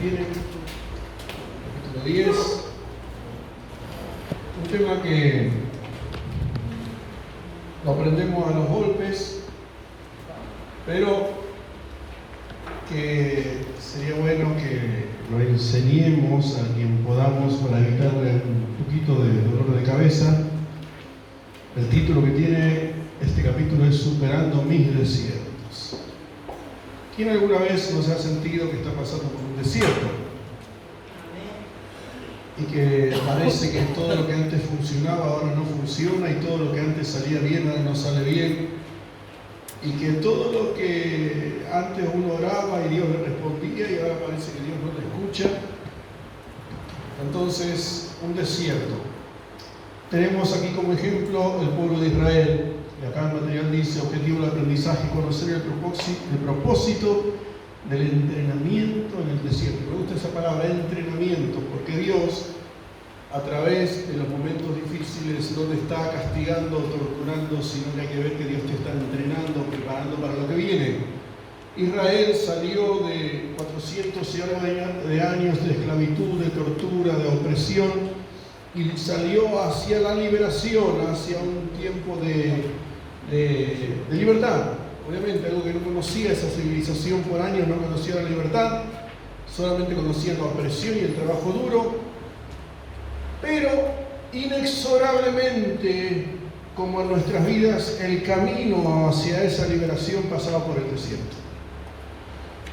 Tiene capítulo 10, un tema que lo aprendemos a los golpes, pero que sería bueno que lo enseñemos a quien podamos para evitarle un poquito de dolor de cabeza. El título que tiene este capítulo es Superando mis desiertos. ¿Quién alguna vez no se ha sentido que está pasando por un desierto? Y que parece que todo lo que antes funcionaba ahora no funciona, y todo lo que antes salía bien ahora no sale bien, y que todo lo que antes uno oraba y Dios le respondía y ahora parece que Dios no le escucha. Entonces, un desierto. Tenemos aquí como ejemplo el pueblo de Israel. Y acá el material dice: objetivo del aprendizaje, conocer el propósito del entrenamiento en el desierto. Me gusta esa palabra, entrenamiento, porque Dios, a través de los momentos difíciles, no te está castigando o torturando, sino que hay que ver que Dios te está entrenando, preparando para lo que viene. Israel salió de 400 y algo de años de esclavitud, de tortura, de opresión, y salió hacia la liberación, hacia un tiempo de libertad. Obviamente, algo que no conocía esa civilización por años, no conocía la libertad, solamente conocía la opresión y el trabajo duro, pero inexorablemente, como en nuestras vidas, el camino hacia esa liberación pasaba por el desierto.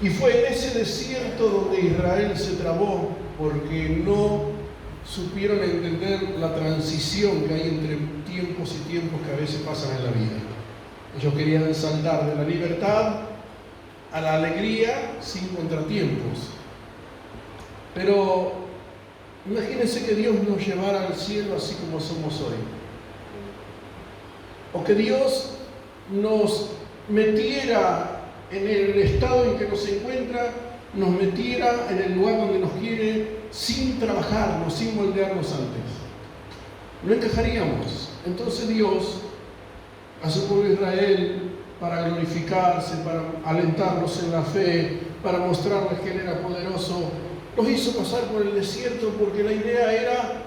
Y fue en ese desierto donde Israel se trabó, porque no supieron entender la transición que hay entre tiempos y tiempos que a veces pasan en la vida. Ellos querían saltar de la libertad a la alegría sin contratiempos. Pero imagínense que Dios nos llevara al cielo así como somos hoy. O que Dios nos metiera en el estado en que nos encuentra, nos metiera en el lugar donde nos quiere, sin trabajarnos, sin moldearnos antes. No encajaríamos. Entonces Dios, a su pueblo Israel, para glorificarse, para alentarlos en la fe, para mostrarles que Él era poderoso, los hizo pasar por el desierto, porque la idea era: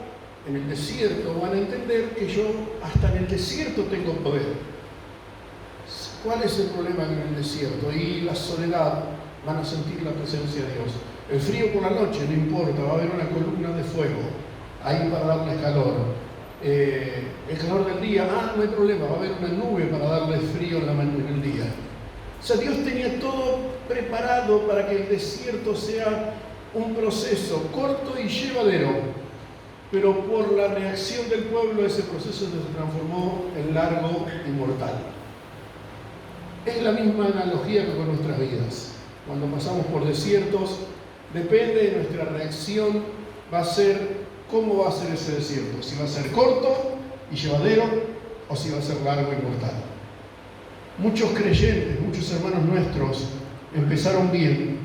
en el desierto van a entender que yo hasta en el desierto tengo poder. ¿Cuál es el problema en el desierto? Y la soledad, van a sentir la presencia de Dios. El frío por la noche, no importa, va a haber una columna de fuego ahí para darles calor. El calor del día, no hay problema, va a haber una nube para darles frío en el día. O sea, Dios tenía todo preparado para que el desierto sea un proceso corto y llevadero, pero por la reacción del pueblo ese proceso se transformó en largo y mortal. Es la misma analogía que con nuestras vidas. Cuando pasamos por desiertos, depende de nuestra reacción, va a ser cómo va a ser ese desierto. Si va a ser corto y llevadero, o si va a ser largo y mortal. Muchos creyentes, muchos hermanos nuestros empezaron bien,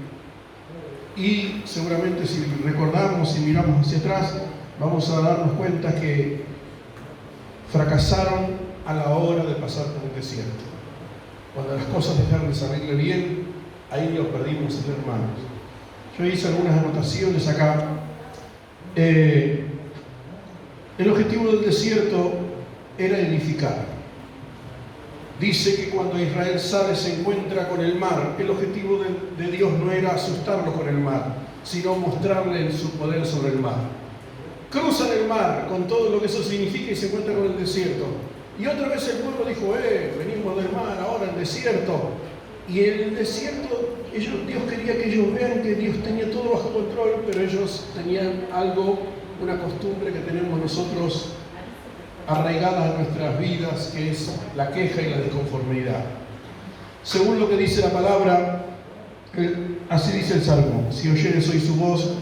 y seguramente si recordamos y miramos hacia atrás, vamos a darnos cuenta que fracasaron a la hora de pasar por un desierto. Cuando las cosas dejaron de salirle bien, ahí lo perdimos entre hermanos. Yo hice algunas anotaciones acá. El objetivo del desierto era edificar. Dice que cuando Israel sale se encuentra con el mar. El objetivo de Dios no era asustarlo con el mar, sino mostrarle su poder sobre el mar. Cruzan el mar con todo lo que eso significa y se encuentran con el desierto. Y otra vez el pueblo dijo: venimos del mar, ahora el desierto. Y en el desierto, Dios quería que ellos vean que Dios tenía todo bajo control, pero ellos tenían algo, una costumbre que tenemos nosotros arraigada en nuestras vidas, que es la queja y la disconformidad. Según lo que dice la palabra, así dice el Salmo: si oyereis hoy su voz,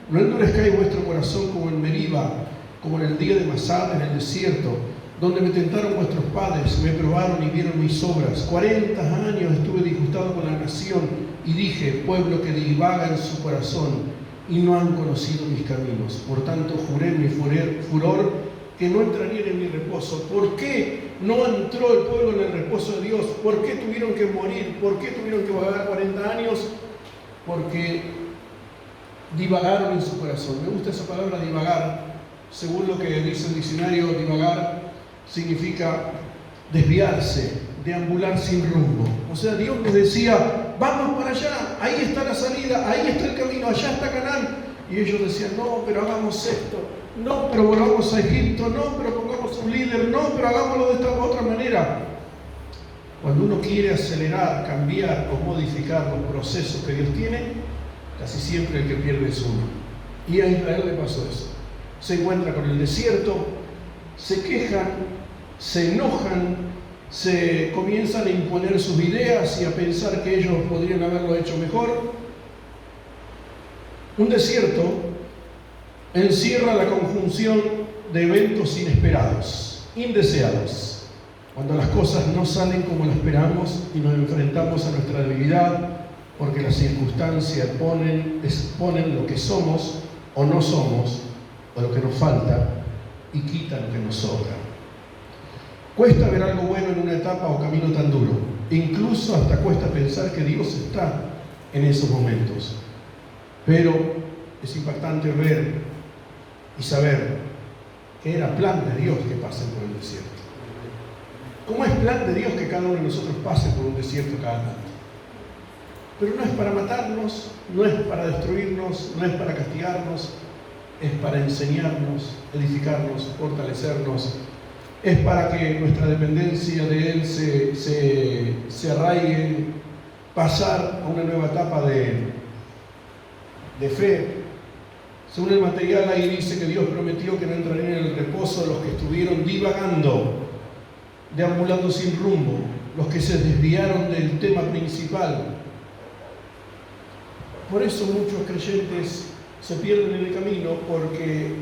no endurezcáis vuestro corazón como en Meriba, como en el día de Masá en el desierto, donde me tentaron vuestros padres, me probaron y vieron mis obras. 40 años estuve disgustado con la nación, y dije: pueblo que divaga en su corazón, y no han conocido mis caminos. Por tanto juré en mi furor que no entrarían en mi reposo. ¿Por qué no entró el pueblo en el reposo de Dios? ¿Por qué tuvieron que morir? ¿Por qué tuvieron que vagar 40 años? Porque divagaron en su corazón. Me gusta esa palabra divagar. Según lo que dice el diccionario, divagar significa desviarse, deambular sin rumbo. O sea, Dios les decía, vamos para allá, ahí está la salida, ahí está el camino, allá está Canaán. Y ellos decían, no, pero hagamos esto, no, pero volvamos a Egipto, no, pero pongamos un líder, no, pero hagámoslo de esta otra manera. Cuando uno quiere acelerar, cambiar o modificar los procesos que Dios tiene, casi siempre el que pierde es uno. Y a Israel le pasó eso. Se encuentra con el desierto, se quejan, se enojan, se comienzan a imponer sus ideas y a pensar que ellos podrían haberlo hecho mejor. Un desierto encierra la conjunción de eventos inesperados, indeseados. Cuando las cosas no salen como las esperamos y nos enfrentamos a nuestra debilidad, porque las circunstancias exponen lo que somos o no somos, o lo que nos falta, y quitan lo que nos sobra. Cuesta ver algo bueno en una etapa o camino tan duro. Incluso hasta cuesta pensar que Dios está en esos momentos. Pero es impactante ver y saber que era plan de Dios que pasen por el desierto. ¿Cómo es plan de Dios que cada uno de nosotros pase por un desierto cada tanto? Pero no es para matarnos, no es para destruirnos, no es para castigarnos, es para enseñarnos, edificarnos, fortalecernos. Es para que nuestra dependencia de Él se arraigue, pasar a una nueva etapa de fe. Según el material ahí dice que Dios prometió que no entrarían en el reposo los que estuvieron divagando, deambulando sin rumbo, los que se desviaron del tema principal. Por eso muchos creyentes se pierden en el camino, porque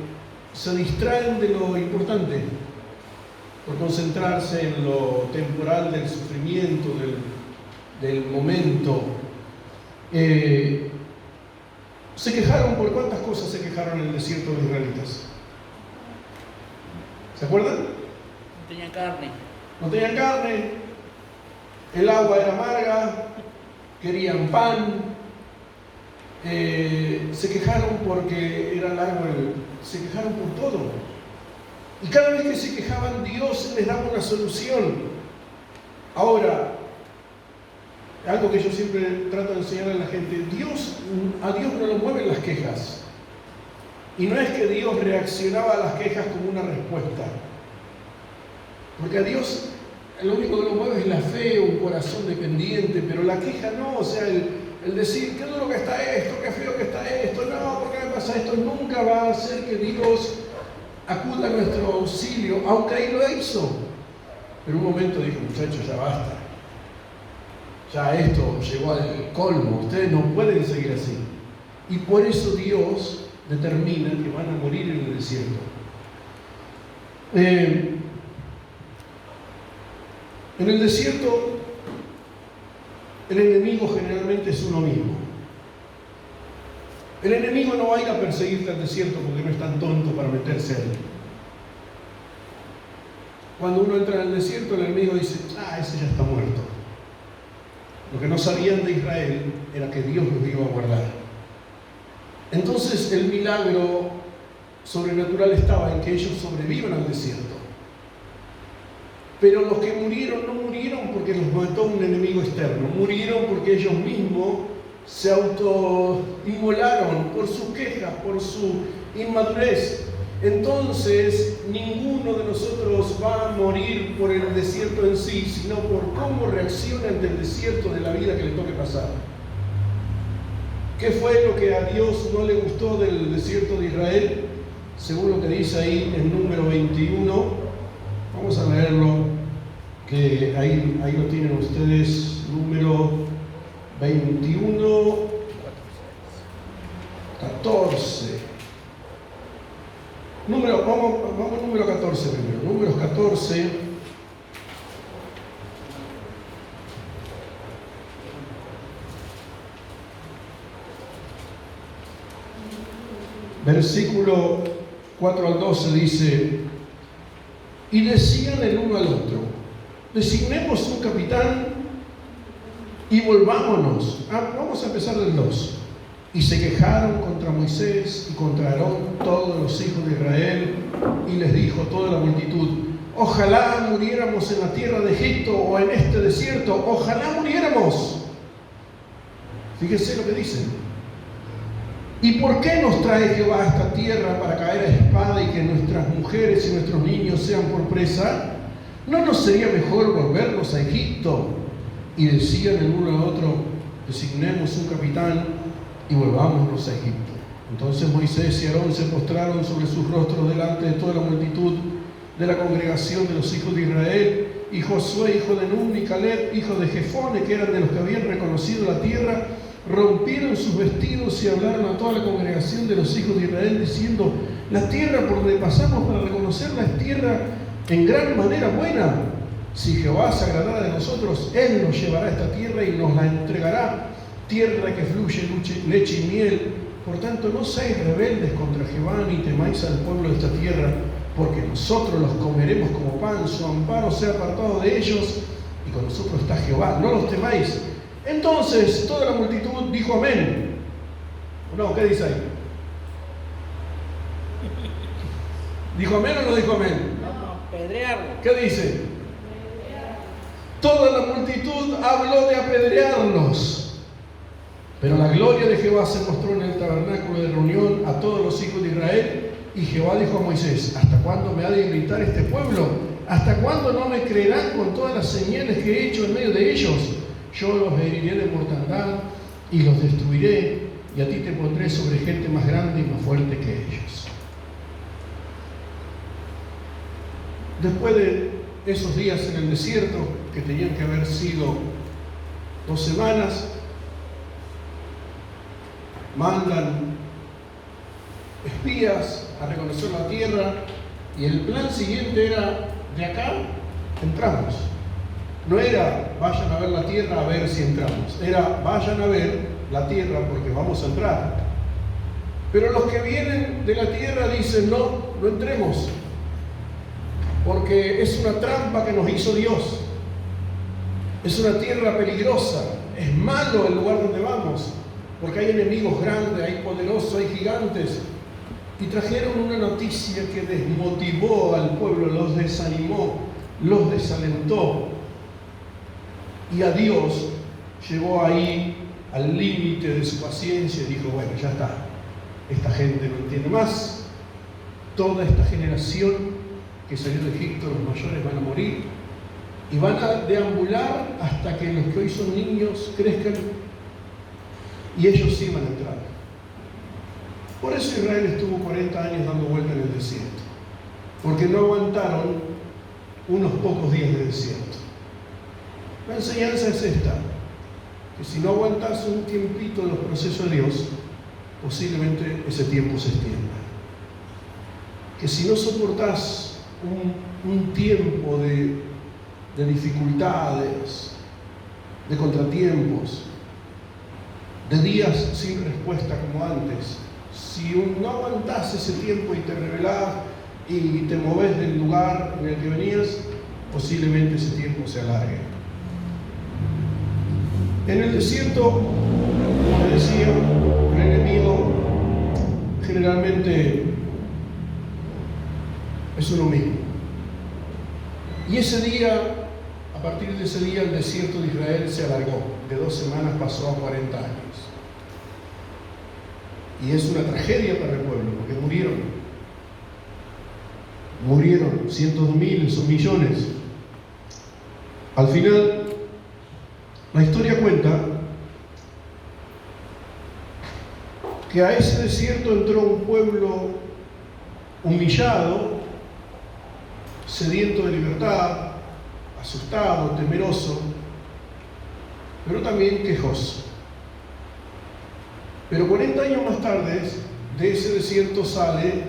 se distraen de lo importante, por concentrarse en lo temporal del sufrimiento, del momento. Se quejaron por cuántas cosas se quejaron en el desierto los israelitas. ¿Se acuerdan? No tenían carne. No tenían carne, el agua era amarga, querían pan. Se quejaron porque era largo se quejaron por todo. Y cada vez que se quejaban, Dios les daba una solución. Ahora, algo que yo siempre trato de enseñar a la gente, a Dios no lo mueven las quejas. Y no es que Dios reaccionaba a las quejas como una respuesta. Porque a Dios lo único que lo mueve es la fe, un corazón dependiente, pero la queja no, o sea, el decir, qué duro que está esto, qué feo que está esto, no, ¿por qué me pasa esto? Nunca va a hacer que Dios acuda a nuestro auxilio, aunque ahí lo hizo. Pero un momento dijo, muchachos, ya basta. Ya esto llegó al colmo, ustedes no pueden seguir así. Y por eso Dios determina que van a morir en el desierto. En el desierto, el enemigo generalmente es uno mismo. El enemigo no va a ir a perseguirte al desierto porque no es tan tonto para meterse ahí. Cuando uno entra en el desierto, el enemigo dice, ese ya está muerto. Lo que no sabían de Israel era que Dios los iba a guardar. Entonces el milagro sobrenatural estaba en que ellos sobrevivan al desierto. Pero los que murieron no murieron porque los mató un enemigo externo, murieron porque ellos mismos se autoinmolaron por sus quejas, por su inmadurez. Entonces ninguno de nosotros va a morir por el desierto en sí, sino por cómo reacciona ante el desierto de la vida que le toque pasar. ¿Qué fue lo que a Dios no le gustó del desierto de Israel? Según lo que dice ahí en número 21. Vamos a leerlo, que ahí lo tienen ustedes, número 21, 14. Vamos número 14 primero. Números 14. Versículo 4 al 12 dice: y decían el uno al otro, designemos un capitán y volvámonos. Vamos a empezar del 2. Y se quejaron contra Moisés y contra Aarón todos los hijos de Israel, y les dijo toda la multitud: ojalá muriéramos en la tierra de Egipto o en este desierto, ojalá muriéramos. Fíjense lo que dicen. ¿Y por qué nos trae Jehová a esta tierra para caer a espada y que nuestras mujeres y nuestros niños sean por presa? ¿No nos sería mejor volvernos a Egipto? Y decían el uno al otro: designemos un capitán y volvámonos a Egipto. Entonces Moisés y Aarón se postraron sobre sus rostros delante de toda la multitud de la congregación de los hijos de Israel, y Josué, hijo de Nun, y Caleb, hijo de Jefone, que eran de los que habían reconocido la tierra, rompieron sus vestidos y hablaron a toda la congregación de los hijos de Israel, diciendo: la tierra por donde pasamos para reconocerla es tierra en gran manera buena. Si Jehová se agradara de nosotros, Él nos llevará a esta tierra y nos la entregará, tierra que fluye leche y miel. Por tanto, no seáis rebeldes contra Jehová, ni temáis al pueblo de esta tierra, porque nosotros los comeremos como pan, su amparo sea apartado de ellos, y con nosotros está Jehová, no los temáis. Entonces toda la multitud dijo amén. No, ¿qué dice ahí? ¿Dijo amén o no dijo amén? No, apedrearlo. ¿Qué dice? Toda la multitud habló de apedrearlos. Pero la gloria de Jehová se mostró en el tabernáculo de reunión a todos los hijos de Israel, y Jehová dijo a Moisés: ¿hasta cuándo me ha de gritar este pueblo? ¿Hasta cuándo no me creerán con todas las señales que he hecho en medio de ellos? Yo los heriré de mortandad y los destruiré, y a ti te pondré sobre gente más grande y más fuerte que ellos. Después de esos días en el desierto, que tenían que haber sido 2 semanas, mandan espías a reconocer la tierra, y el plan siguiente era: de acá entramos. No era vayan a ver la tierra a ver si entramos, era vayan a ver la tierra porque vamos a entrar. Pero los que vienen de la tierra dicen: no entremos, porque es una trampa que nos hizo Dios, es una tierra peligrosa, es malo el lugar donde vamos, porque hay enemigos grandes, hay poderosos, hay gigantes. Y trajeron una noticia que desmotivó al pueblo, los desanimó, los desalentó. Y a Dios llegó ahí al límite de su paciencia y dijo: bueno, ya está, esta gente no entiende más. Toda esta generación que salió de Egipto, los mayores van a morir y van a deambular hasta que los que hoy son niños crezcan, y ellos sí van a entrar. Por eso Israel estuvo 40 años dando vuelta en el desierto, porque no aguantaron unos pocos días de desierto. La enseñanza es esta: que si no aguantas un tiempito en los procesos de Dios, posiblemente ese tiempo se extienda. Que si no soportás un tiempo de dificultades, de contratiempos, de días sin respuesta como antes, si no aguantás ese tiempo y te rebelás y te movés del lugar en el que venías, posiblemente ese tiempo se alargue. En el desierto, como decía, el enemigo generalmente es uno mismo. Y ese día, a partir de ese día, el desierto de Israel se alargó. De 2 semanas pasó a 40 años. Y es una tragedia para el pueblo, porque murieron cientos de miles o millones. Al final, la historia cuenta que a ese desierto entró un pueblo humillado, sediento de libertad, asustado, temeroso, pero también quejoso. Pero 40 años más tarde, de ese desierto sale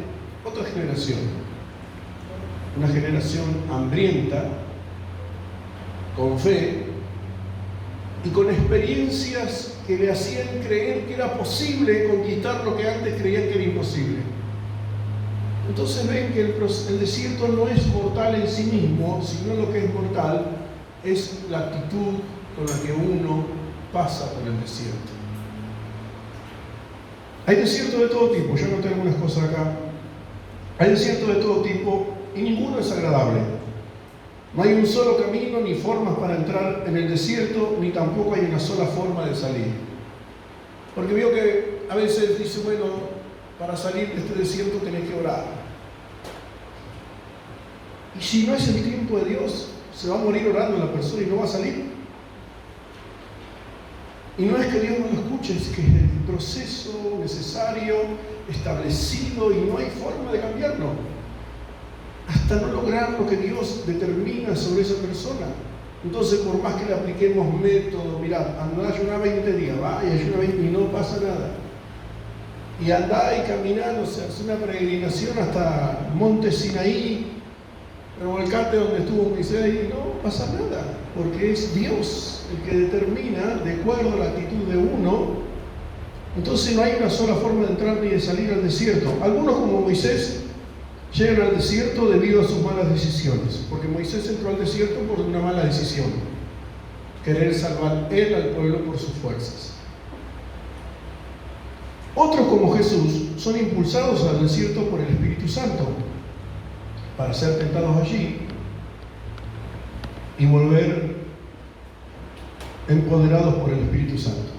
otra generación. Una generación hambrienta, con fe y con experiencias que le hacían creer que era posible conquistar lo que antes creían que era imposible. Entonces ven que el desierto no es mortal en sí mismo, sino lo que es mortal es la actitud con la que uno pasa por el desierto. Hay desiertos de todo tipo, yo anoté algunas cosas acá. Hay desiertos de todo tipo y ninguno es agradable. No hay un solo camino ni formas para entrar en el desierto, ni tampoco hay una sola forma de salir. Porque veo que a veces dice, bueno, para salir de este desierto tenés que orar. Y si no es el tiempo de Dios, se va a morir orando la persona y no va a salir. Y no es que Dios no lo escuche, es que es el proceso necesario, establecido, y no hay forma de cambiarlo. Hasta no lograr lo que Dios determina sobre esa persona. Entonces, por más que le apliquemos métodos, mirad, andá a ayunar 20 días, va y ayuna 20 y no pasa nada. Y andá y caminá, o sea, hace una peregrinación hasta Monte Sinaí, revolcate donde estuvo Moisés y no pasa nada, porque es Dios el que determina de acuerdo a la actitud de uno. Entonces no hay una sola forma de entrar ni de salir al desierto. Algunos, como Moisés, llegan al desierto debido a sus malas decisiones, porque Moisés entró al desierto por una mala decisión, querer salvar él al pueblo por sus fuerzas. Otros, como Jesús, son impulsados al desierto por el Espíritu Santo para ser tentados allí y volver empoderados por el Espíritu Santo.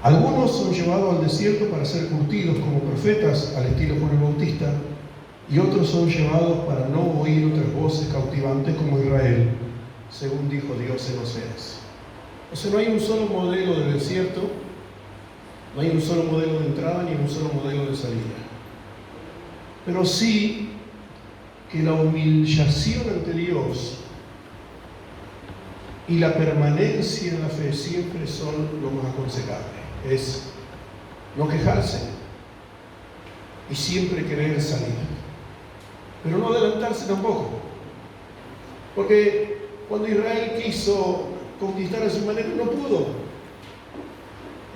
Algunos son llevados al desierto para ser curtidos como profetas al estilo Juan el Bautista, y otros son llevados para no oír otras voces cautivantes como Israel, según dijo Dios en Oseas. O sea, no hay un solo modelo de desierto, no hay un solo modelo de entrada ni un solo modelo de salida. Pero sí que la humillación ante Dios y la permanencia en la fe siempre son lo más aconsejable. Es no quejarse y siempre querer salir, pero no adelantarse tampoco, porque cuando Israel quiso conquistar a su manera no pudo.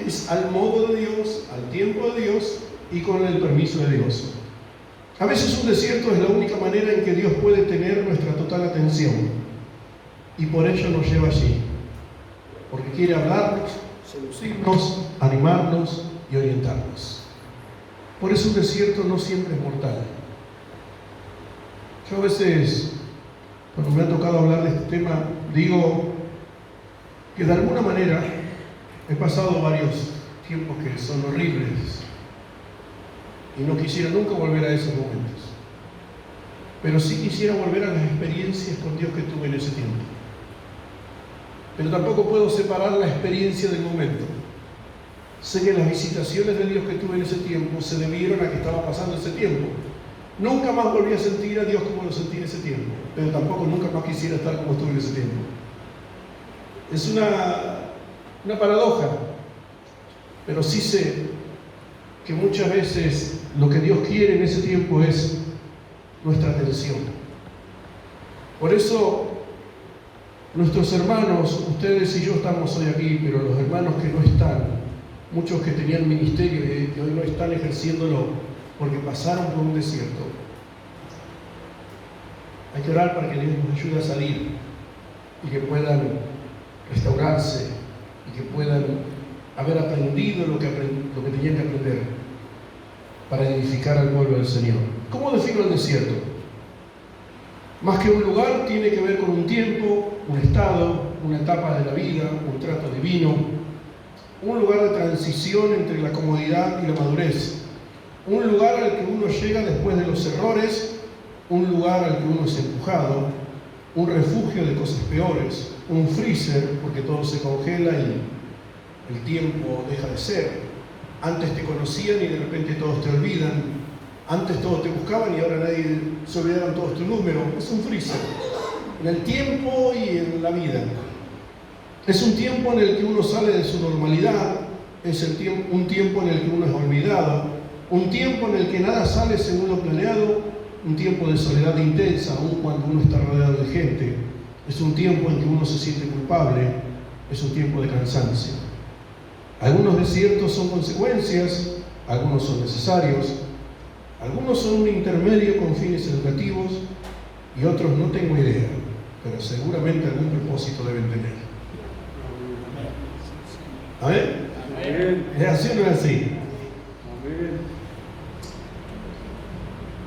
Es al modo de Dios, al tiempo de Dios y con el permiso de Dios. A veces un desierto es la única manera en que Dios puede tener nuestra total atención, y por ello nos lleva allí, porque quiere hablarnos, seducirnos, animarnos y orientarnos. Por eso un desierto no siempre es mortal. Yo a veces, cuando me ha tocado hablar de este tema, digo que de alguna manera he pasado varios tiempos que son horribles y no quisiera nunca volver a esos momentos, pero sí quisiera volver a las experiencias con Dios que tuve en ese tiempo. Pero tampoco puedo separar la experiencia del momento. Sé que las visitaciones de Dios que tuve en ese tiempo se debieron a que estaba pasando ese tiempo. Nunca más volví a sentir a Dios como lo sentí en ese tiempo, pero tampoco nunca más quisiera estar como estuve en ese tiempo. Es una paradoja, pero sí sé que muchas veces lo que Dios quiere en ese tiempo es nuestra atención. Por eso nuestros hermanos, ustedes y yo estamos hoy aquí, pero los hermanos que no están, muchos que tenían ministerio y que hoy no están ejerciéndolo porque pasaron por un desierto, hay que orar para que Dios nos ayude a salir y que puedan restaurarse y que puedan haber aprendido lo que tenían que aprender para edificar al pueblo del Señor. ¿Cómo defino el desierto? Más que un lugar, tiene que ver con un tiempo, un estado, una etapa de la vida, un trato divino, un lugar de transición entre la comodidad y la madurez, un lugar al que uno llega después de los errores, un lugar al que uno es empujado, un refugio de cosas peores, un freezer porque todo se congela y el tiempo deja de ser. Antes te conocían y de repente todos te olvidan. Antes todos te buscaban y ahora nadie se olvidaron todos tu número. Es un freezer en el tiempo y en la vida. Es un tiempo en el que uno sale de su normalidad, es un tiempo en el que uno es olvidado, un tiempo en el que nada sale según lo planeado, un tiempo de soledad intensa, aun cuando uno está rodeado de gente. Es un tiempo en que uno se siente culpable, es un tiempo de cansancio. Algunos desiertos son consecuencias, algunos son necesarios, algunos son un intermedio con fines educativos y otros no tengo idea, pero seguramente algún propósito deben tener. ¿Amén? ¿Es así o no es así?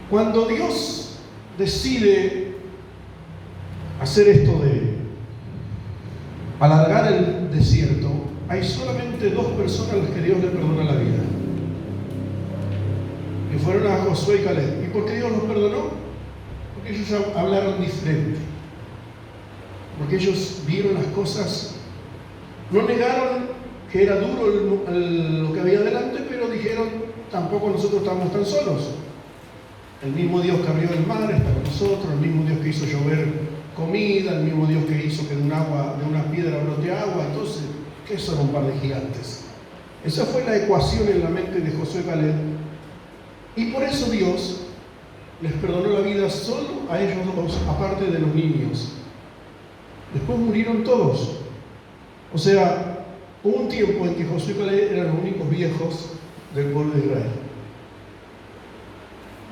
Cuando Dios decide hacer esto de alargar el desierto, hay solamente 2 personas a las que Dios le perdona la vida, que fueron a Josué y Caleb. ¿Y por qué Dios los perdonó? Porque ellos hablaron diferente, porque ellos vieron las cosas, no negaron que era duro lo que había delante, pero dijeron, tampoco nosotros estamos tan solos. El mismo Dios que abrió el mar está con nosotros, el mismo Dios que hizo llover comida, el mismo Dios que hizo que de una piedra brote agua. Entonces, ¿qué son un par de gigantes? Esa fue la ecuación en la mente de Josué y Caleb. Y por eso Dios les perdonó la vida solo a ellos 2, aparte de los niños. Después murieron todos. O sea, hubo un tiempo en que Josué y Caleb eran los únicos viejos del pueblo de Israel.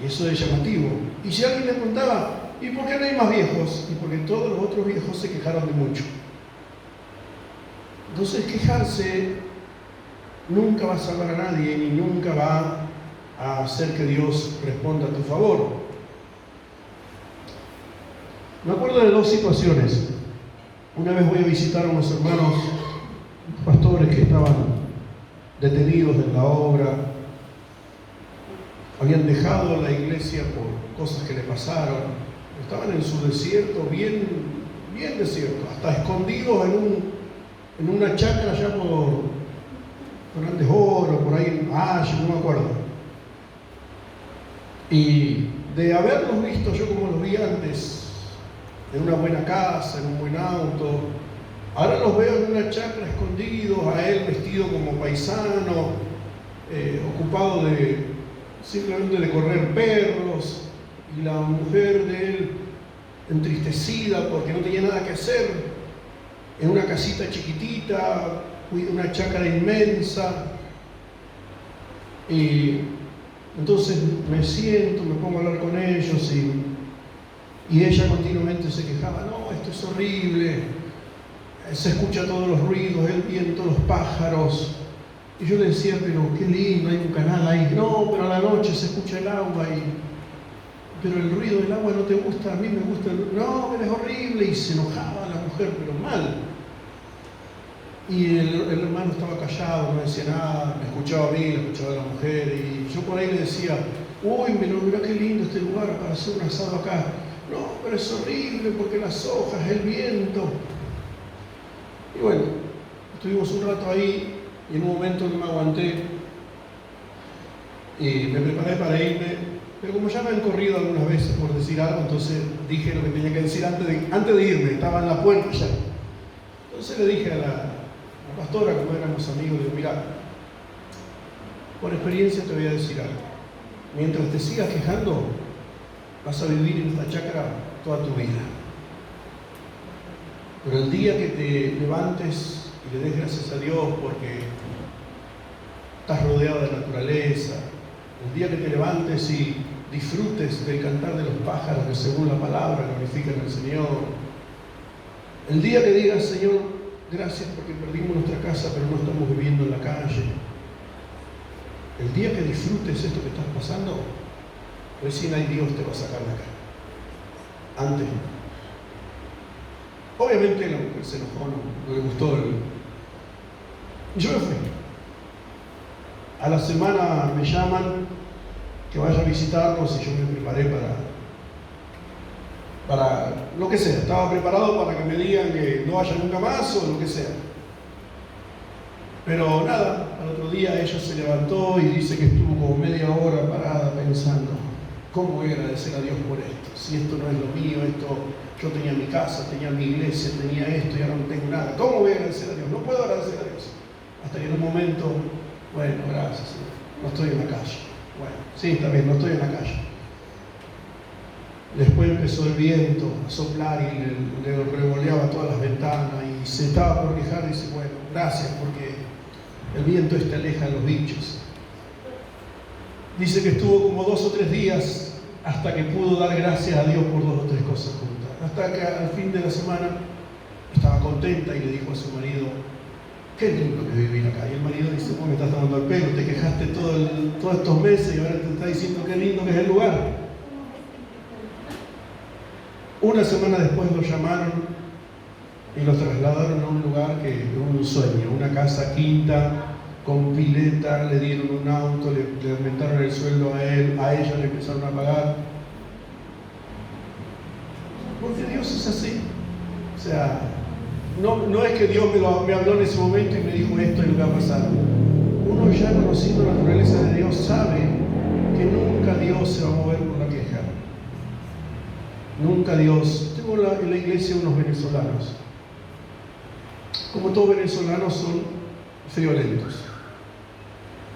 Y eso es llamativo. Y si alguien le preguntaba, ¿y por qué no hay más viejos? Y porque todos los otros viejos se quejaron de mucho. Entonces, quejarse nunca va a salvar a nadie, ni nunca va a hacer que Dios responda a tu favor. Me acuerdo de 2 situaciones. Una vez voy a visitar a unos hermanos pastores que estaban detenidos en la obra. Habían dejado la iglesia por cosas que le pasaron. Estaban en su desierto, bien desierto, hasta escondidos en una chacra allá por Fernández Oro, por ahí en Valle, no me acuerdo. Y de haberlos visto yo como los vi antes, en una buena casa, en un buen auto, ahora los veo en una chacra escondidos, a él vestido como paisano, ocupado simplemente de correr perros, y la mujer de él entristecida porque no tenía nada que hacer, en una casita chiquitita, una chacra inmensa. Y entonces me siento, me pongo a hablar con ellos y ella continuamente se quejaba, no, esto es horrible, se escucha todos los ruidos, el viento, los pájaros. Y yo le decía, pero qué lindo, hay un canal ahí. No, pero a la noche se escucha el agua pero el ruido del agua no te gusta, a mí me gusta no, pero es horrible. Y se enojaba la mujer, pero mal. Y el hermano estaba callado, no decía nada, me escuchaba a mí, me escuchaba a la mujer. Y yo por ahí le decía, uy, mirá qué lindo este lugar para hacer un asado acá. No, pero es horrible porque las hojas, el viento. Y bueno, estuvimos un rato ahí. Y en un momento no me aguanté y me preparé para irme, pero como ya me han corrido algunas veces por decir algo, entonces dije lo que tenía que decir antes de irme, estaba en la puerta ya. Entonces le dije a la pastora, como éramos amigos, le digo, mira, por experiencia te voy a decir algo. Mientras te sigas quejando, vas a vivir en esta chacra toda tu vida. Pero el día que te levantes y le des gracias a Dios porque estás rodeado de naturaleza, el día que te levantes y disfrutes del cantar de los pájaros que según la palabra glorifican al Señor, el día que digas, Señor, gracias porque perdimos nuestra casa pero no estamos viviendo en la calle, el día que disfrutes esto que estás pasando, recién ahí Dios te va a sacar de acá. Antes no. Obviamente la mujer se enojó, no le gustó yo me fui. A la semana me llaman que vaya a visitarnos y yo me preparé para lo que sea. Estaba preparado para que me digan que no vaya nunca más o lo que sea. Pero nada, al otro día ella se levantó y dice que estuvo como media hora parada pensando, ¿cómo voy a agradecer a Dios por esto? Si esto no es lo mío, yo tenía mi casa, tenía mi iglesia, tenía esto y ahora no tengo nada. ¿Cómo voy a agradecer a Dios? No puedo agradecer a Dios. Hasta que en un momento, bueno, gracias, no estoy en la calle. Bueno, sí, está bien, no estoy en la calle. Después empezó el viento a soplar y le revoleaba todas las ventanas y se estaba por quejar y dice, bueno, gracias porque el viento aleja a los bichos. Dice que estuvo como 2 o 3 días hasta que pudo dar gracias a Dios por 2 o 3 cosas juntas. Hasta que al fin de la semana estaba contenta y le dijo a su marido, qué lindo que vivir acá. Y el marido dice, vos me estás tomando el pelo, te quejaste todos estos meses y ahora te está diciendo qué lindo que es el lugar. Una semana después lo llamaron y lo trasladaron a un lugar que un sueño, una casa quinta, con pileta, le dieron un auto, le aumentaron el sueldo a él, a ella le empezaron a pagar. Porque Dios es así. O sea, no es que Dios me habló en ese momento y me dijo esto es lo que va a pasar. Uno ya conociendo la naturaleza de Dios sabe que nunca Dios se va a mover por la queja. Nunca Dios. Tengo en la iglesia unos venezolanos. Como todos venezolanos son friolentos.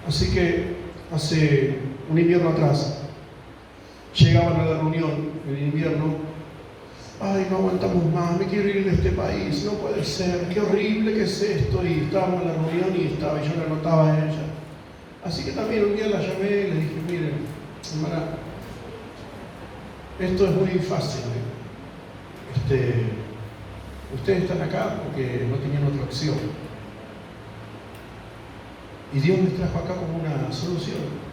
Así que hace un invierno atrás llegaban a la reunión en invierno. Ay, no aguantamos más, me quiero ir de este país, no puede ser, qué horrible que es esto. Y estábamos en la reunión y yo la notaba a ella. Así que también un día la llamé y le dije, miren, hermana, esto es muy fácil. Ustedes están acá porque no tenían otra opción. Y Dios les trajo acá como una solución.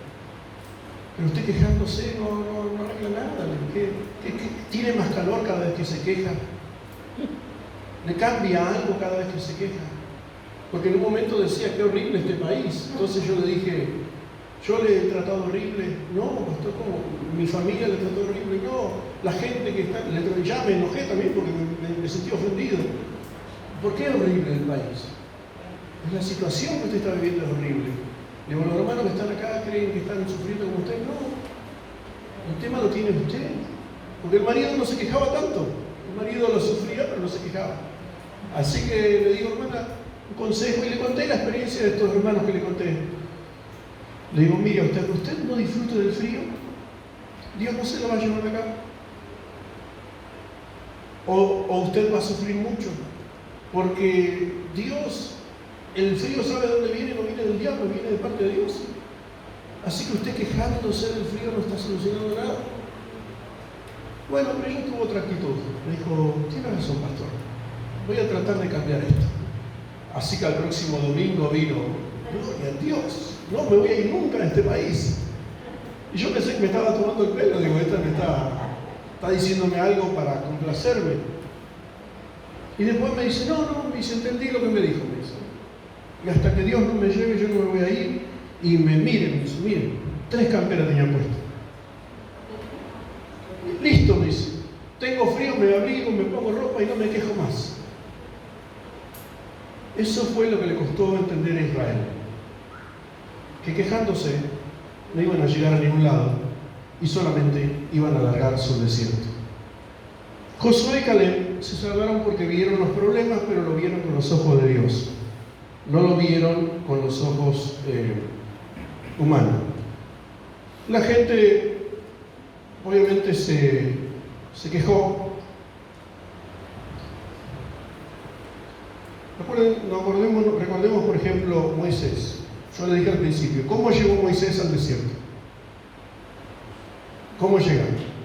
Pero usted quejándose no arregla nada. ¿Tiene más calor cada vez que se queja? ¿Le cambia algo cada vez que se queja? Porque en un momento decía, qué horrible este país. Entonces yo le dije, yo le he tratado horrible. No, pastor, como mi familia le trató horrible. No, la gente que está... Ya me enojé también porque me sentí ofendido. ¿Por qué es horrible el país? La situación que usted está viviendo es horrible. Digo, los hermanos que están acá creen que están sufriendo como usted. No, el tema lo tiene usted. Porque el marido no se quejaba tanto. El marido lo sufría, pero no se quejaba. Así que le digo, hermana, un consejo. Y le conté la experiencia de estos hermanos que le conté. Le digo, mire, usted no disfruta del frío. Dios no se lo va a llevar acá. O usted va a sufrir mucho. Porque Dios... El frío sabe de dónde viene, no viene del diablo, viene de parte de Dios. Así que usted quejándose del frío no está solucionando nada. Bueno, pero ella tuvo otra actitud. Me dijo, tiene razón, pastor. Voy a tratar de cambiar esto. Así que al próximo domingo vino, gloria a Dios, no me voy a ir nunca a este país. Y yo pensé que me estaba tomando el pelo. Digo, esta me está diciéndome algo para complacerme. Y después me dice, me dice, entendí lo que me dijo, me dice. Y hasta que Dios no me lleve, yo no me voy a ir. Y me dice, miren, 3 camperas tenía puestas. Listo, me dice. Tengo frío, me abrigo, me pongo ropa y no me quejo más. Eso fue lo que le costó entender a Israel. Que quejándose no iban a llegar a ningún lado y solamente iban a alargar su desierto. Josué y Caleb se salvaron porque vieron los problemas, pero lo vieron con los ojos de Dios. No lo vieron con los ojos humanos. La gente obviamente se quejó. Recordemos, por ejemplo, Moisés. Yo le dije al principio, ¿cómo llegó Moisés al desierto? ¿Cómo llegaron?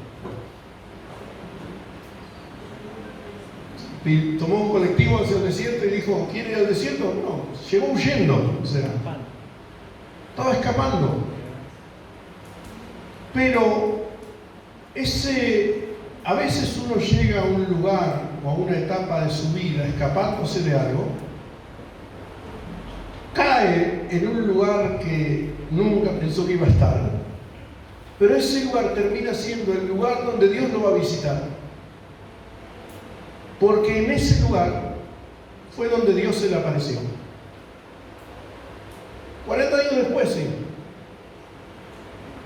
Tomó un colectivo hacia el desierto y dijo, ¿quiere ir al desierto? No, llegó huyendo, o sea, estaba escapando. Pero a veces uno llega a un lugar o a una etapa de su vida escapándose de algo, cae en un lugar que nunca pensó que iba a estar, pero ese lugar termina siendo el lugar donde Dios lo va a visitar. Porque en ese lugar fue donde Dios se le apareció. 40 años después, sí.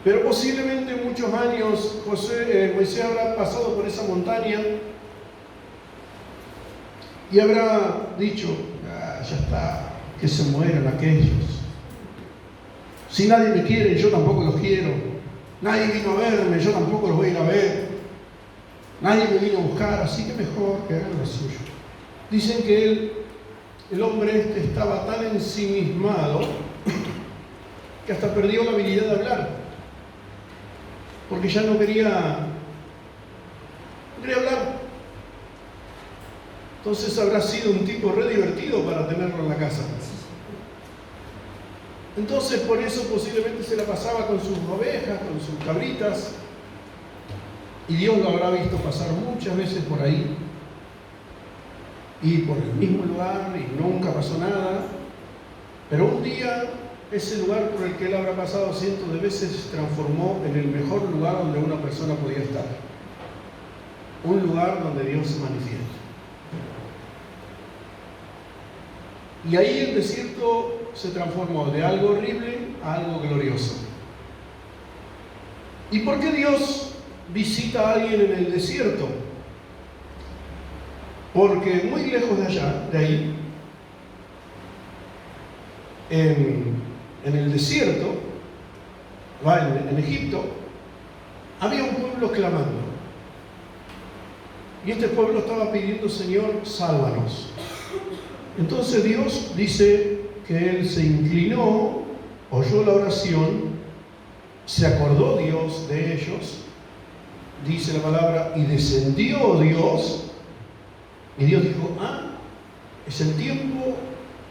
Pero posiblemente muchos años Moisés habrá pasado por esa montaña y habrá dicho, ya está, que se mueran aquellos. Si nadie me quiere, yo tampoco los quiero. Nadie vino a verme, yo tampoco los voy a ir a ver. Nadie me vino a buscar, así que mejor que hagan lo suyo. Dicen que el hombre estaba tan ensimismado que hasta perdió la habilidad de hablar. Porque ya no quería hablar. Entonces habrá sido un tipo re divertido para tenerlo en la casa. Entonces por eso posiblemente se la pasaba con sus ovejas, con sus cabritas. Y Dios lo habrá visto pasar muchas veces por ahí y por el mismo lugar y nunca pasó nada. Pero un día ese lugar por el que él habrá pasado cientos de veces se transformó en el mejor lugar donde una persona podía estar. Un lugar donde Dios se manifiesta. Y ahí el desierto se transformó de algo horrible a algo glorioso. ¿Y por qué Dios visita a alguien en el desierto? Porque muy lejos de allá, de ahí, en el desierto, en Egipto, había un pueblo clamando. Y este pueblo estaba pidiendo: Señor, sálvanos. Entonces Dios dice que Él se inclinó, oyó la oración, se acordó Dios de ellos, dice la palabra, y descendió Dios, y Dios dijo: es el tiempo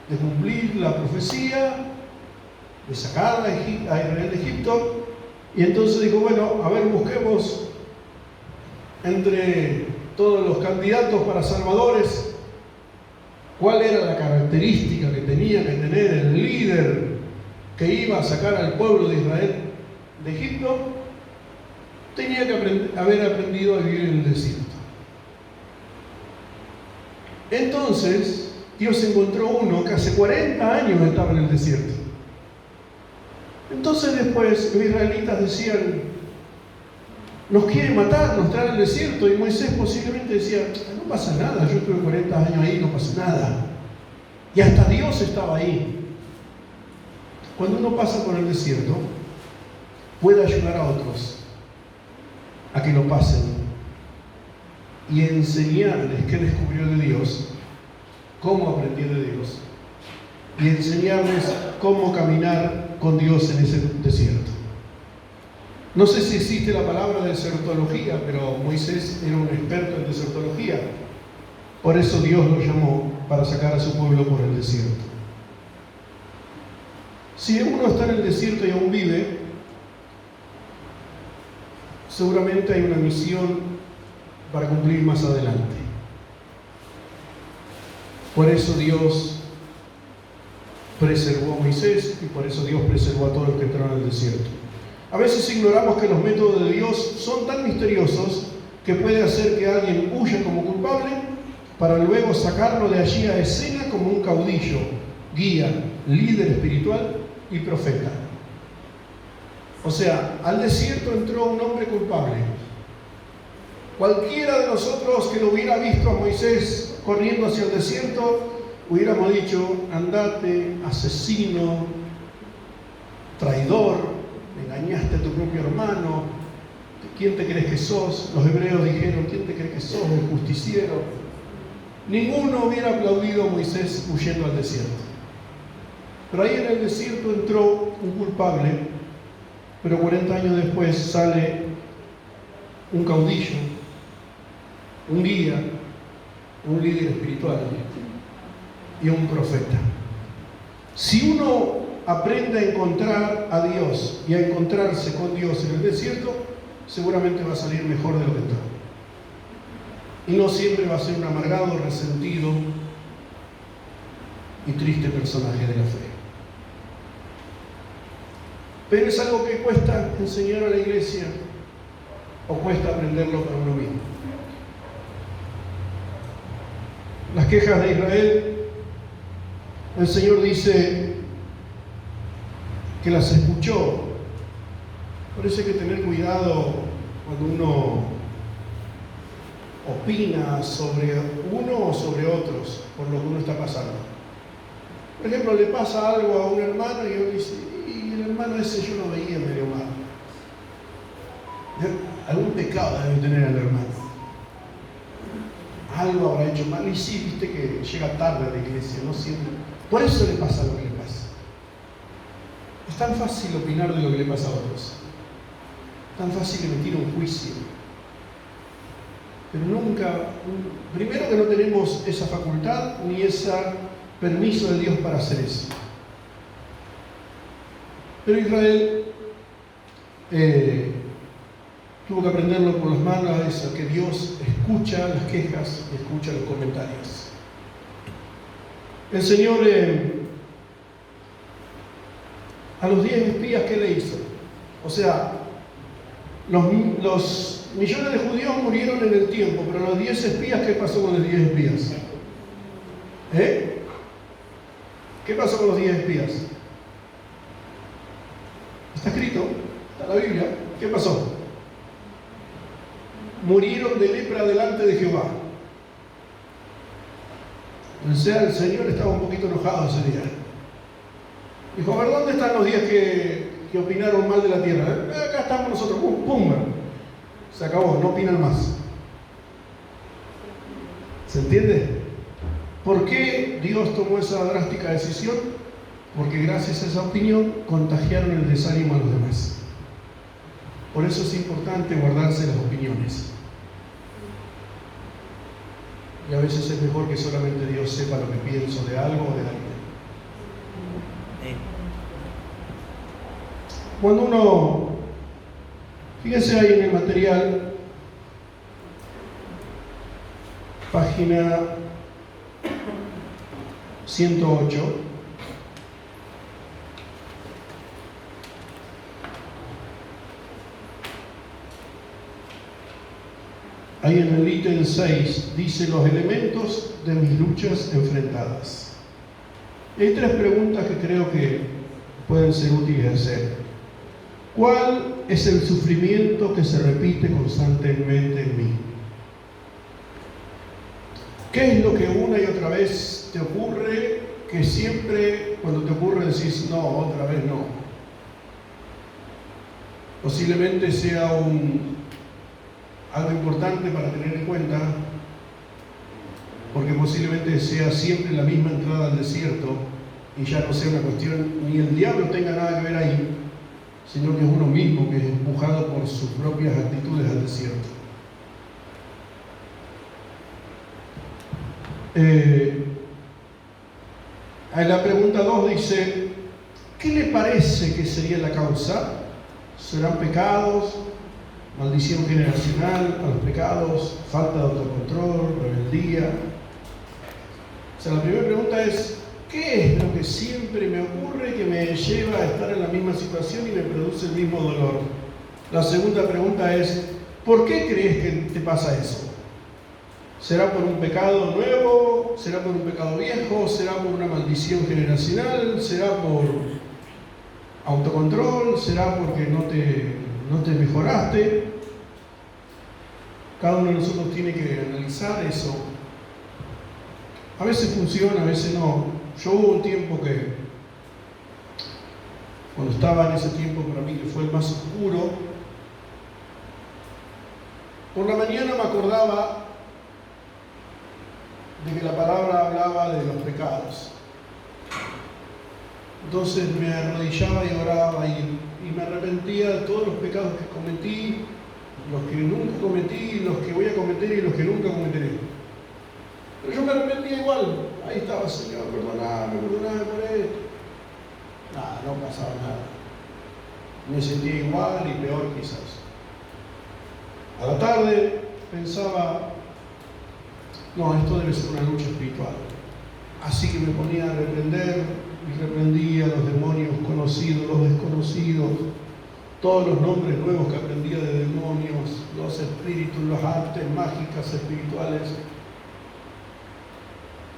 de cumplir la profecía, de sacar a Israel de Egipto. Y entonces dijo: bueno, a ver, busquemos entre todos los candidatos para salvadores cuál era la característica que tenía que tener el líder que iba a sacar al pueblo de Israel de Egipto. Tenía que haber aprendido a vivir en el desierto. Entonces Dios encontró uno que hace 40 años estaba en el desierto. Entonces después los israelitas decían: nos quiere matar, nos trae al desierto. Y Moisés posiblemente decía: no pasa nada, yo estuve 40 años ahí, no pasa nada. Y hasta Dios estaba ahí. Cuando uno pasa por el desierto, puede ayudar a otros a que lo pasen y enseñarles qué descubrió de Dios, cómo aprendió de Dios, y enseñarles cómo caminar con Dios en ese desierto. No sé si existe la palabra desertología, pero Moisés era un experto en desertología. Por eso Dios lo llamó para sacar a su pueblo por el desierto. Si uno está en el desierto y aún vive, seguramente hay una misión para cumplir más adelante. Por eso Dios preservó a Moisés y por eso Dios preservó a todos los que entraron al desierto. A veces ignoramos que los métodos de Dios son tan misteriosos que puede hacer que alguien huya como culpable para luego sacarlo de allí a escena como un caudillo, guía, líder espiritual y profeta. O sea, al desierto entró un hombre culpable. Cualquiera de nosotros que lo hubiera visto a Moisés corriendo hacia el desierto, hubiéramos dicho: andate, asesino, traidor, engañaste a tu propio hermano, ¿quién te crees que sos? Los hebreos dijeron: ¿quién te crees que sos? El justiciero. Ninguno hubiera aplaudido a Moisés huyendo al desierto. Pero ahí en el desierto entró un culpable, pero 40 años después sale un caudillo, un guía, un líder espiritual y un profeta. Si uno aprende a encontrar a Dios y a encontrarse con Dios en el desierto, seguramente va a salir mejor de lo que entró. Y no siempre va a ser un amargado, resentido y triste personaje de la fe. Pero es algo que cuesta enseñar a la iglesia o cuesta aprenderlo para uno mismo. Las quejas de Israel, el Señor dice que las escuchó. Por eso hay que tener cuidado cuando uno opina sobre uno o sobre otros por lo que uno está pasando. Por ejemplo, le pasa algo a un hermano y uno dice: y el hermano ese yo lo veía medio mal. Algún pecado debe tener el hermano. Algo habrá hecho mal. Y sí, viste que llega tarde a la iglesia, no siempre. Por eso le pasa lo que le pasa. Es tan fácil opinar de lo que le pasa a otros. Tan fácil emitir un juicio. Pero nunca, primero que no tenemos esa facultad ni ese permiso de Dios para hacer eso. Pero Israel tuvo que aprenderlo por las manos, es que Dios escucha las quejas y escucha los comentarios. El Señor a los 10 espías, ¿qué le hizo? O sea, los millones de judíos murieron en el tiempo, pero los 10 espías, ¿qué pasó con los 10 espías? ¿Qué pasó con los 10 espías? Está escrito, está en la Biblia. ¿Qué pasó? Murieron de lepra delante de Jehová. O sea, el Señor estaba un poquito enojado ese día. Dijo, a ver, ¿dónde están los 10 que opinaron mal de la tierra? Acá estamos nosotros. ¡Pum! Se acabó, no opinan más. ¿Se entiende? ¿Por qué Dios tomó esa drástica decisión? Porque gracias a esa opinión contagiaron el desánimo a los demás. Por eso es importante guardarse las opiniones. Y a veces es mejor que solamente Dios sepa lo que pienso de algo o de alguien. Cuando uno, fíjense ahí en el material, página 108, ahí en el ítem 6 dice los elementos de mis luchas enfrentadas. Hay 3 preguntas que creo que pueden ser útiles hacer. ¿Cuál es el sufrimiento que se repite constantemente en mí? ¿Qué es lo que una y otra vez te ocurre que siempre cuando te ocurre decís no, otra vez no? Posiblemente sea algo importante para tener en cuenta, porque posiblemente sea siempre la misma entrada al desierto y ya no sea una cuestión, ni el diablo tenga nada que ver ahí, sino que es uno mismo que es empujado por sus propias actitudes al desierto. La pregunta 2 dice, ¿qué le parece que sería la causa? ¿Serán pecados? ¿Maldición generacional a los pecados? ¿Falta de autocontrol? ¿Rebeldía? O sea, la primera pregunta es, ¿qué es lo que siempre me ocurre que me lleva a estar en la misma situación y me produce el mismo dolor? La segunda pregunta es, ¿por qué crees que te pasa eso? ¿Será por un pecado nuevo? ¿Será por un pecado viejo? ¿Será por una maldición generacional? ¿Será por autocontrol? ¿Será porque no te mejoraste? Cada uno de nosotros tiene que analizar eso. A veces funciona, a veces no. Yo hubo un tiempo que, cuando estaba en ese tiempo para mí que fue el más oscuro, por la mañana me acordaba de que la palabra hablaba de los pecados. Entonces me arrodillaba y oraba y me arrepentía de todos los pecados que cometí, los que nunca cometí, los que voy a cometer y los que nunca cometeré. Pero yo me arrepentía igual. Ahí estaba, Señor, perdoname por esto. Nada, no pasaba nada. Me sentía igual y peor quizás. A la tarde pensaba, no, esto debe ser una lucha espiritual. Así que me ponía a reprender y reprendía a los demonios conocidos, los desconocidos, todos los nombres nuevos que aprendía de demonios, los espíritus, las artes mágicas espirituales.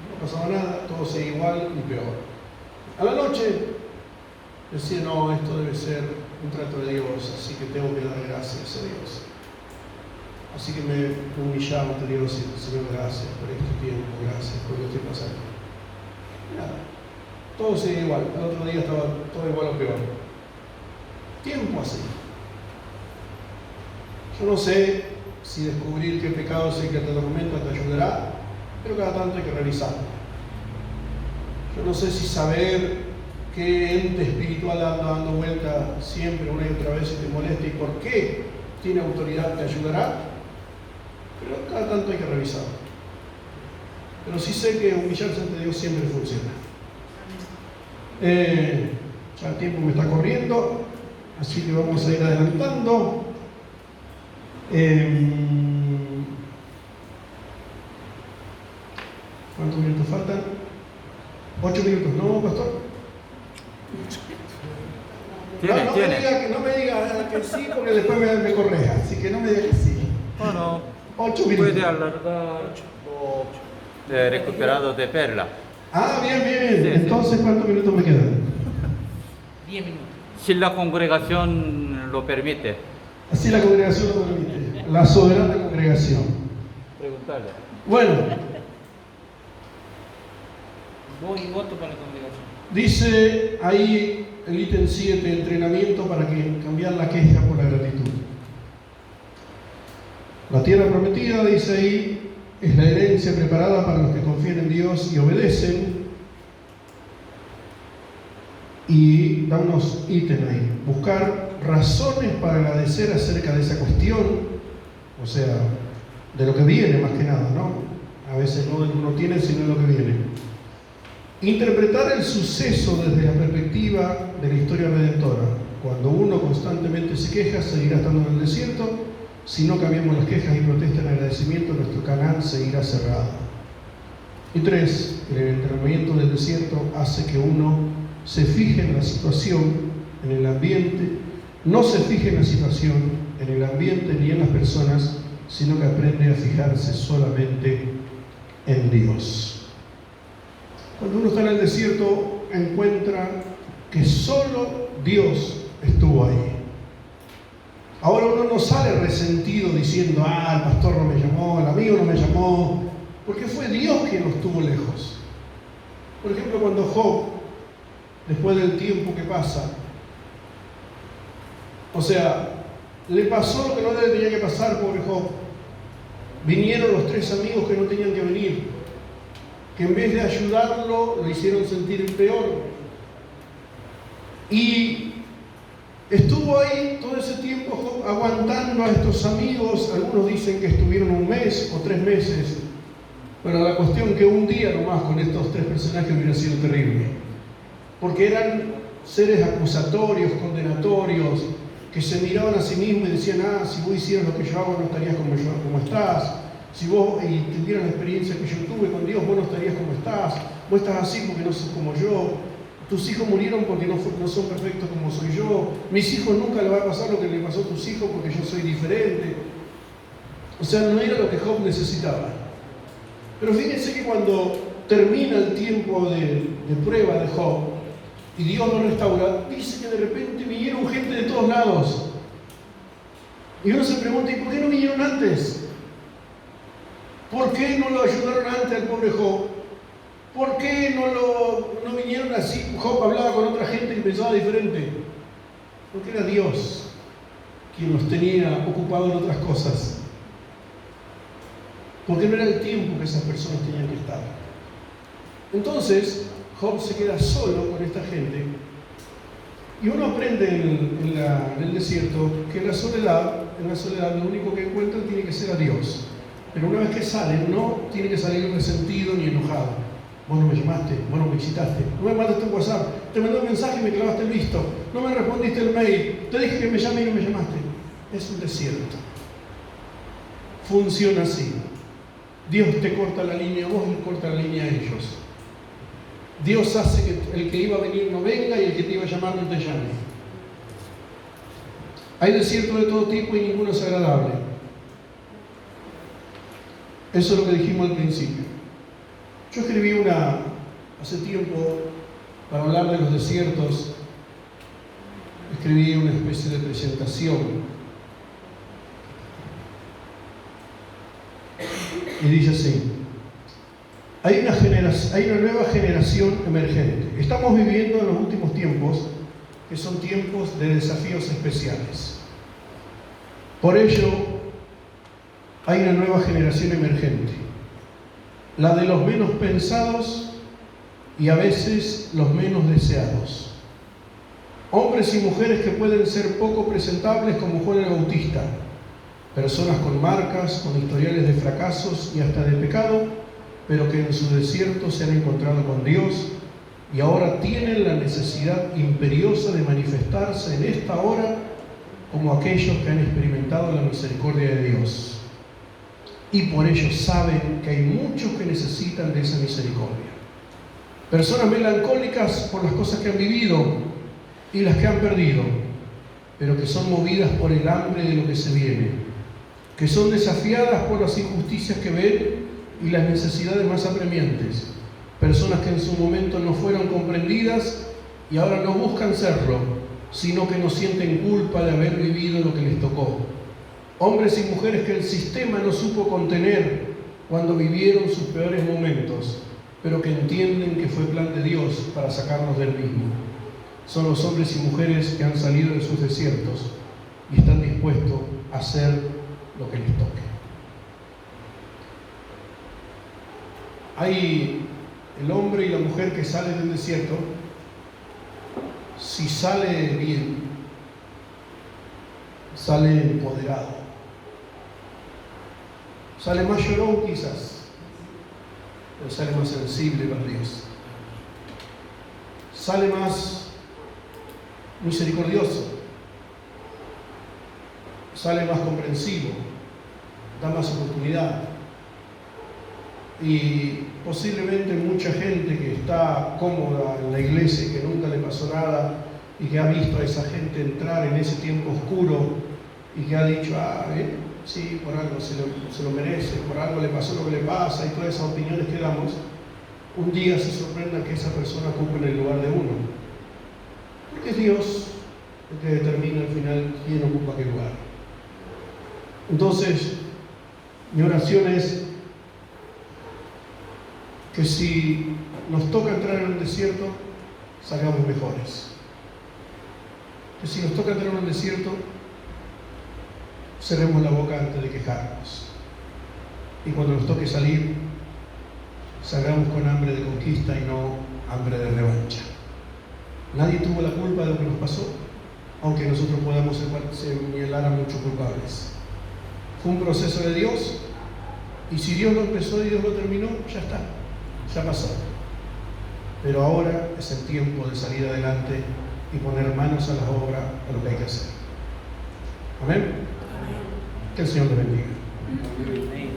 No pasaba nada, todo seguía igual y peor. A la noche decía, no, esto debe ser un trato de Dios, así que tengo que dar gracias a Dios. Así que me humillaba ante Dios y decía, Señor, gracias por este tiempo, gracias por lo que estoy pasando. Nada, todo seguía igual, al otro día estaba todo igual o peor. Tiempo así. Yo no sé si descubrir qué pecado es el que te atormenta te ayudará, pero cada tanto hay que revisarlo. Yo no sé si saber qué ente espiritual anda dando vuelta siempre una y otra vez y te molesta y por qué tiene autoridad te ayudará, pero cada tanto hay que revisarlo. Pero sí sé que humillarse ante Dios siempre funciona. Ya el tiempo me está corriendo, así que vamos a ir adelantando. ¿Cuántos minutos faltan? 8 minutos, ¿no, pastor? No me diga que sí, porque después me correa, así que no me diga que sí. Bueno, 8 minutos. puede alargar de recuperado de Perla. Ah, bien. Sí, Entonces, ¿cuántos minutos me quedan? 10 minutos. Si la congregación lo permite. Así la congregación lo permite. La soberana congregación. Preguntarle. Bueno, Voy y voto para la congregación. dice ahí el ítem 7, entrenamiento para cambiar la queja por la gratitud. La tierra prometida, dice ahí, es la herencia preparada para los que confían en Dios y obedecen. Y da unos ítems ahí. Buscar razones para agradecer acerca de esa cuestión, o sea, de lo que viene más que nada, ¿no? A veces no uno tiene, sino lo que viene. Interpretar el suceso desde la perspectiva de la historia redentora. Cuando uno constantemente se queja, seguirá estando en el desierto. Si no cambiamos las quejas y protestas en agradecimiento, nuestro canal seguirá cerrado. Y 3, el entrenamiento del desierto hace que uno se fije en la situación, en el ambiente, no se fije en la situación, en el ambiente ni en las personas, sino que aprende a fijarse solamente en Dios. Cuando uno está en el desierto, encuentra que solo Dios estuvo ahí. Ahora uno no sale resentido diciendo, el pastor no me llamó, el amigo no me llamó, porque fue Dios quien nos tuvo lejos. Por ejemplo, cuando Job, después del tiempo que pasa, o sea, le pasó lo que no le tenía que pasar, pobre Job. Vinieron los 3 amigos que no tenían que venir, que en vez de ayudarlo, lo hicieron sentir peor. Y estuvo ahí todo ese tiempo Job aguantando a estos amigos. Algunos dicen que estuvieron 1 mes o 3 meses. Pero la cuestión que un día nomás con estos 3 personajes hubiera sido terrible. Porque eran seres acusatorios, condenatorios, que se miraban a sí mismos y decían, si vos hicieras lo que yo hago no estarías como estás. Si vos tuvieras la experiencia que yo tuve con Dios, vos no estarías como estás. Vos estás así porque no sos como yo. Tus hijos murieron porque no son perfectos como soy yo. Mis hijos nunca les va a pasar lo que le pasó a tus hijos porque yo soy diferente. O sea, no era lo que Job necesitaba. Pero fíjense que cuando termina el tiempo de prueba de Job y Dios lo restaura, dice que de repente vinieron gente de todos lados. Y uno se pregunta, ¿y por qué no vinieron antes? ¿Por qué no lo ayudaron antes al pobre Job? ¿Por qué no vinieron así? Job hablaba con otra gente que pensaba diferente. Porque era Dios quien los tenía ocupados en otras cosas. Porque no era el tiempo que esas personas tenían que estar. Entonces, Job se queda solo con esta gente. Y uno aprende en el desierto que en la soledad lo único que encuentra tiene que ser a Dios. Pero una vez que sale, no tiene que salir resentido ni enojado. Vos no me llamaste, vos no me visitaste, no me mandaste un WhatsApp, te mandé un mensaje y me clavaste el visto, no me respondiste el mail, te dije que me llame y no me llamaste. Es un desierto. Funciona así. Dios te corta la línea a vos y corta la línea a ellos. Dios hace que el que iba a venir no venga y el que te iba a llamar no te llame. Hay desiertos de todo tipo y ninguno es agradable. Eso es lo que dijimos al principio. Yo escribí hace tiempo, para hablar de los desiertos, escribí una especie de presentación. Y dice así: hay una nueva generación emergente. Estamos viviendo en los últimos tiempos, que son tiempos de desafíos especiales. Por ello, hay una nueva generación emergente, la de los menos pensados y a veces los menos deseados. Hombres y mujeres que pueden ser poco presentables como Juan el Bautista, personas con marcas, con historiales de fracasos y hasta de pecado, pero que en su desierto se han encontrado con Dios y ahora tienen la necesidad imperiosa de manifestarse en esta hora como aquellos que han experimentado la misericordia de Dios. Y por ello saben que hay muchos que necesitan de esa misericordia. Personas melancólicas por las cosas que han vivido y las que han perdido, pero que son movidas por el hambre de lo que se viene, que son desafiadas por las injusticias que ven y las necesidades más apremiantes. Personas que en su momento no fueron comprendidas y ahora no buscan serlo, sino que no sienten culpa de haber vivido lo que les tocó. Hombres y mujeres que el sistema no supo contener cuando vivieron sus peores momentos, pero que entienden que fue plan de Dios para sacarnos del mismo. Son los hombres y mujeres que han salido de sus desiertos y están dispuestos a hacer lo que les toque. Hay el hombre y la mujer que salen del desierto. Si sale bien, sale empoderado, sale más llorón quizás, pero sale más sensible para Dios, sale más misericordioso, sale más comprensivo, da más oportunidad. Y posiblemente mucha gente que está cómoda en la iglesia y que nunca le pasó nada y que ha visto a esa gente entrar en ese tiempo oscuro y que ha dicho, sí, por algo se lo merece, por algo le pasó lo que le pasa, y todas esas opiniones que damos, un día se sorprenda que esa persona ocupe en el lugar de uno. Porque es Dios el que determina al final quién ocupa qué lugar. Entonces, mi oración es que si nos toca entrar en un desierto, salgamos mejores. Que si nos toca entrar en un desierto, cerremos la boca antes de quejarnos. Y cuando nos toque salir, salgamos con hambre de conquista y no hambre de revancha. Nadie tuvo la culpa de lo que nos pasó, aunque nosotros podamos señalar a muchos culpables. Fue un proceso de Dios, y si Dios lo empezó y Dios lo terminó, ya está. Ya pasó. Pero ahora es el tiempo de salir adelante y poner manos a la obra a lo que hay que hacer. Amén. Que el Señor te bendiga. Amén.